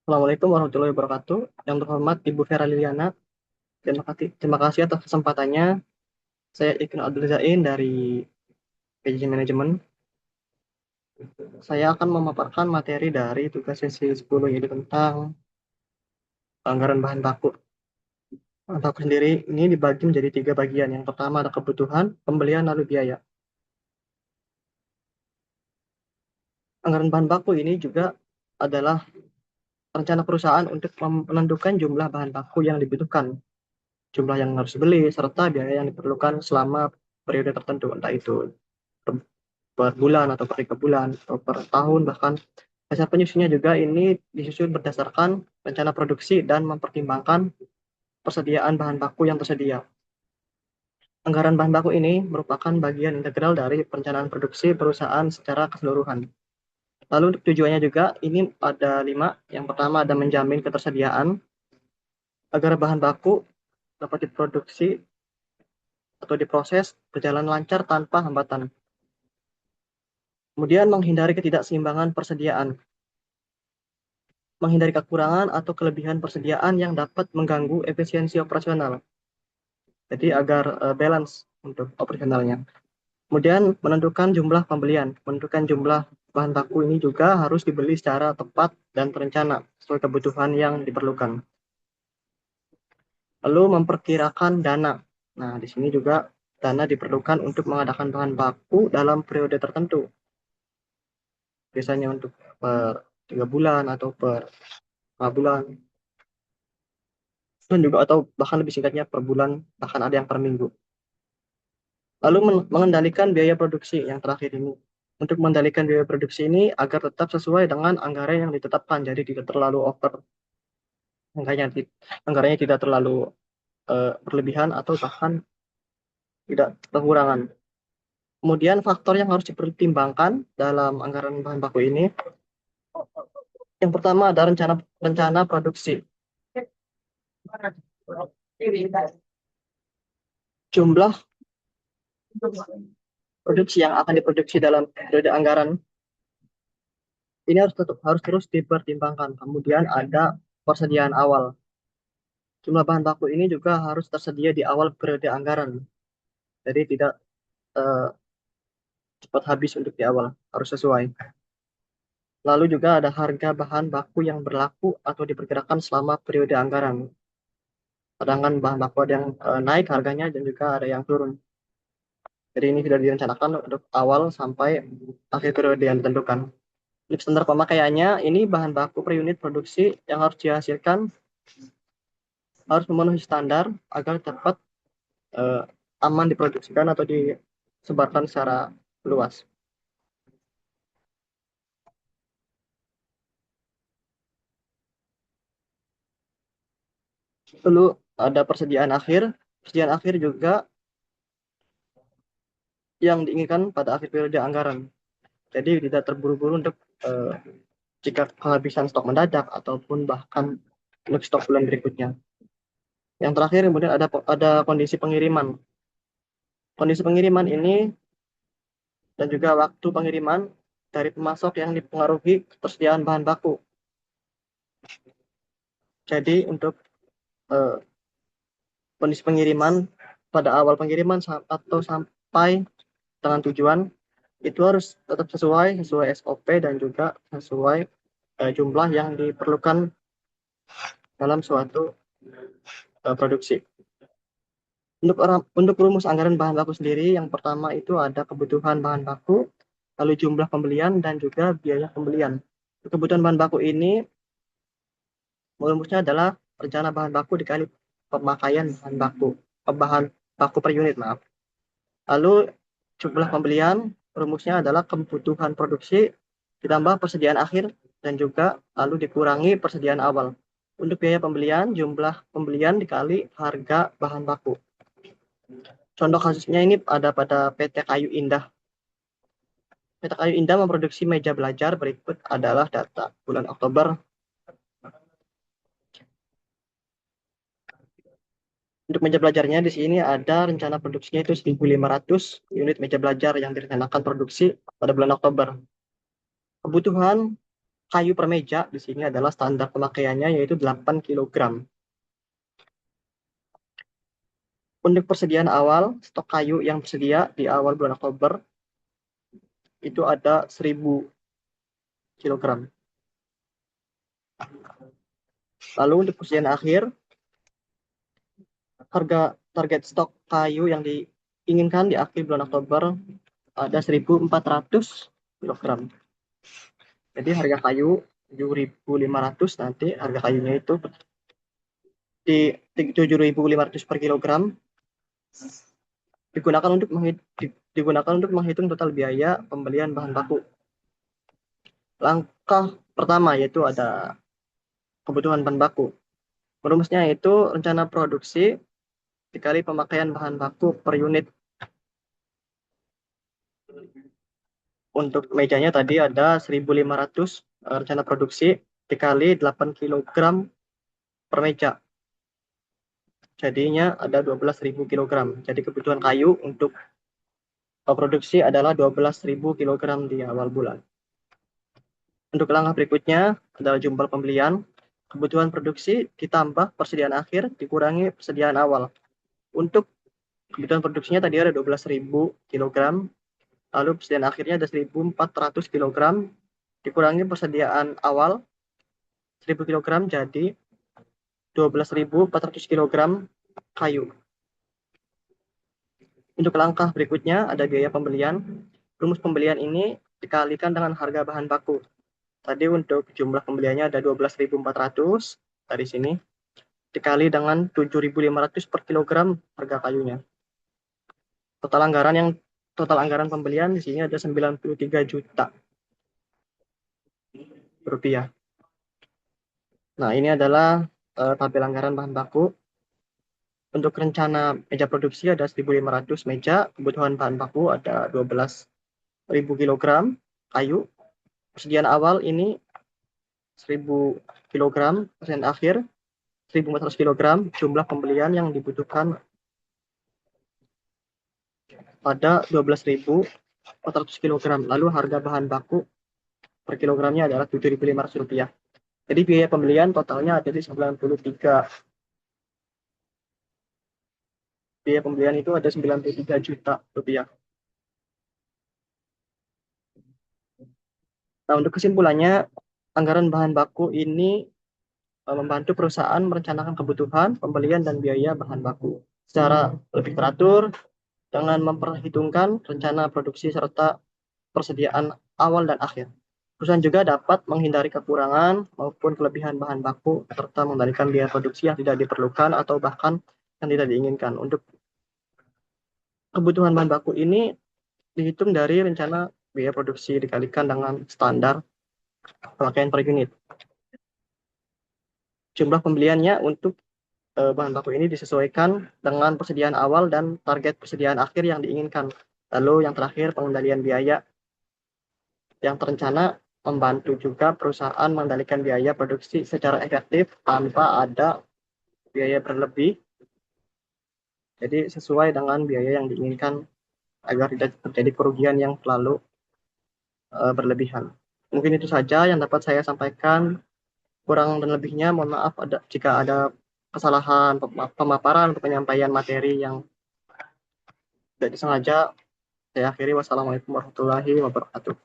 Assalamualaikum warahmatullahi wabarakatuh. Yang terhormat Ibu Vera Liliana, terima kasih atas kesempatannya. Saya Ibnu Abdul Zain dari PJJ Manajemen. Saya akan memaparkan materi dari tugas sesi 10 yaitu tentang anggaran bahan baku. Bahan baku sendiri ini dibagi menjadi 3 bagian. Yang pertama ada kebutuhan, pembelian, lalu biaya. Anggaran bahan baku ini juga adalah rencana perusahaan untuk menentukan jumlah bahan baku yang dibutuhkan, jumlah yang harus dibeli, serta biaya yang diperlukan selama periode tertentu, entah itu per, per bulan atau per 3 bulan atau per tahun. Bahkan hasil penyusunnya juga ini disusun berdasarkan rencana produksi dan mempertimbangkan persediaan bahan baku yang tersedia. Anggaran bahan baku ini merupakan bagian integral dari perencanaan produksi perusahaan secara keseluruhan. Lalu untuk tujuannya juga ini ada 5. Yang pertama ada menjamin ketersediaan agar bahan baku dapat diproduksi atau diproses berjalan lancar tanpa hambatan. Kemudian menghindari ketidakseimbangan persediaan, menghindari kekurangan atau kelebihan persediaan yang dapat mengganggu efisiensi operasional. Jadi agar balance untuk operasionalnya. Kemudian menentukan jumlah pembelian, menentukan jumlah bahan baku ini juga harus dibeli secara tepat dan terencana sesuai kebutuhan yang diperlukan. Lalu memperkirakan dana. Nah, di sini juga dana diperlukan untuk mengadakan bahan baku dalam periode tertentu. Biasanya untuk per 3 bulan atau per 5 bulan, dan juga atau bahkan lebih singkatnya per bulan, bahkan ada yang per minggu. Lalu mengendalikan biaya produksi yang terakhir ini. Untuk mengendalikan biaya produksi ini agar tetap sesuai dengan anggaran yang ditetapkan, jadi tidak terlalu over, anggarannya, anggarannya tidak terlalu berlebihan atau bahkan tidak kekurangan. Kemudian faktor yang harus dipertimbangkan dalam anggaran bahan baku ini, yang pertama ada rencana rencana produksi. Jumlah produksi yang akan diproduksi dalam periode anggaran ini harus terus dipertimbangkan. Kemudian ada persediaan awal. Jumlah bahan baku ini juga harus tersedia di awal periode anggaran. Jadi tidak eh, cepat habis untuk di awal, harus sesuai. Lalu juga ada harga bahan baku yang berlaku atau diperkirakan selama periode anggaran. Sedangkan bahan baku ada yang naik harganya dan juga ada yang turun. Jadi ini sudah direncanakan untuk awal sampai akhir periode yang ditentukan. Untuk standar pemakaiannya, ini bahan baku per unit produksi yang harus dihasilkan harus memenuhi standar agar dapat eh, aman diproduksikan atau disebarkan secara luas. Lalu ada persediaan akhir. Persediaan akhir juga yang diinginkan pada akhir periode anggaran. Jadi tidak terburu-buru untuk jika kehabisan stok mendadak ataupun bahkan untuk stok bulan berikutnya. Yang terakhir kemudian ada kondisi pengiriman. Kondisi pengiriman ini dan juga waktu pengiriman dari pemasok yang dipengaruhi ketersediaan bahan baku. Jadi untuk eh, kondisi pengiriman pada awal pengiriman atau sampai dengan tujuan itu harus tetap sesuai SOP dan juga sesuai jumlah yang diperlukan dalam suatu produksi. Untuk rumus anggaran bahan baku sendiri, yang pertama itu ada kebutuhan bahan baku, lalu jumlah pembelian dan juga biaya pembelian. Kebutuhan bahan baku ini rumusnya adalah rencana bahan baku dikali pemakaian bahan baku per unit, maaf. Lalu jumlah pembelian rumusnya adalah kebutuhan produksi ditambah persediaan akhir dan juga lalu dikurangi persediaan awal. Untuk biaya pembelian, jumlah pembelian dikali harga bahan baku. Contoh kasusnya ini ada pada PT Kayu Indah. PT Kayu Indah memproduksi meja belajar. Berikut adalah data bulan Oktober. Untuk meja belajarnya di sini ada rencana produksinya itu 1.500 unit meja belajar yang direncanakan produksi pada bulan Oktober. Kebutuhan kayu per meja di sini adalah standar pemakaiannya yaitu 8 kilogram. Untuk persediaan awal, stok kayu yang tersedia di awal bulan Oktober itu ada 1000 kilogram. Lalu untuk persediaan akhir, harga target stok kayu yang diinginkan di akhir bulan Oktober ada 1.400 kilogram. Jadi harga kayu 7.500, nanti harga kayunya itu di 7.500 per kilogram digunakan untuk menghitung total biaya pembelian bahan baku. Langkah pertama yaitu ada kebutuhan bahan baku. Merumusnya itu rencana produksi dikali pemakaian bahan baku per unit. Untuk mejanya tadi ada 1.500 rencana produksi dikali 8 kilogram per meja. Jadinya ada 12.000 kilogram. Jadi kebutuhan kayu untuk produksi adalah 12.000 kilogram di awal bulan. Untuk langkah berikutnya adalah jumlah pembelian. Kebutuhan produksi ditambah persediaan akhir dikurangi persediaan awal. Untuk kebutuhan produksinya tadi ada 12.000 kilogram. Lalu persediaan akhirnya ada 1.400 kilogram. Dikurangi persediaan awal 1.000 kilogram jadi 12.400 kilogram kayu. Untuk langkah berikutnya ada biaya pembelian. Rumus pembelian ini dikalikan dengan harga bahan baku. Tadi untuk jumlah pembeliannya ada 12.400 dari sini dikali dengan 7.500 per kilogram harga kayunya. Total anggaran pembelian di sini ada 93 juta rupiah. Nah, ini adalah tabel anggaran bahan baku. Untuk rencana meja produksi ada 1.500 meja, kebutuhan bahan baku ada 12.000 kilogram kayu. Persediaan awal ini 1.000 kilogram, persediaan akhir 1.400 kilogram. Jumlah pembelian yang dibutuhkan pada 12.400 kilogram. Lalu harga bahan baku per kilogramnya adalah 7.500 rupiah. Jadi biaya pembelian totalnya ada di 93. Biaya pembelian itu ada 93 juta rupiah. Nah, untuk kesimpulannya, anggaran bahan baku ini membantu perusahaan merencanakan kebutuhan, pembelian, dan biaya bahan baku secara lebih teratur dengan memperhitungkan rencana produksi serta persediaan awal dan akhir. Perusahaan juga dapat menghindari kekurangan maupun kelebihan bahan baku serta mengendalikan biaya produksi yang tidak diperlukan atau bahkan yang tidak diinginkan. Untuk kebutuhan bahan baku ini dihitung dari rencana biaya produksi dikalikan dengan standar pemakaian per unit. Jumlah pembeliannya untuk bahan baku ini disesuaikan dengan persediaan awal dan target persediaan akhir yang diinginkan. Lalu yang terakhir, pengendalian biaya yang terencana membantu juga perusahaan mengendalikan biaya produksi secara efektif tanpa ada biaya berlebih. Jadi sesuai dengan biaya yang diinginkan agar tidak terjadi kerugian yang terlalu berlebihan. Mungkin itu saja yang dapat saya sampaikan. Kurang dan lebihnya mohon maaf jika ada kesalahan pemaparan atau penyampaian materi yang tidak disengaja. Saya akhiri. Wassalamualaikum warahmatullahi wabarakatuh.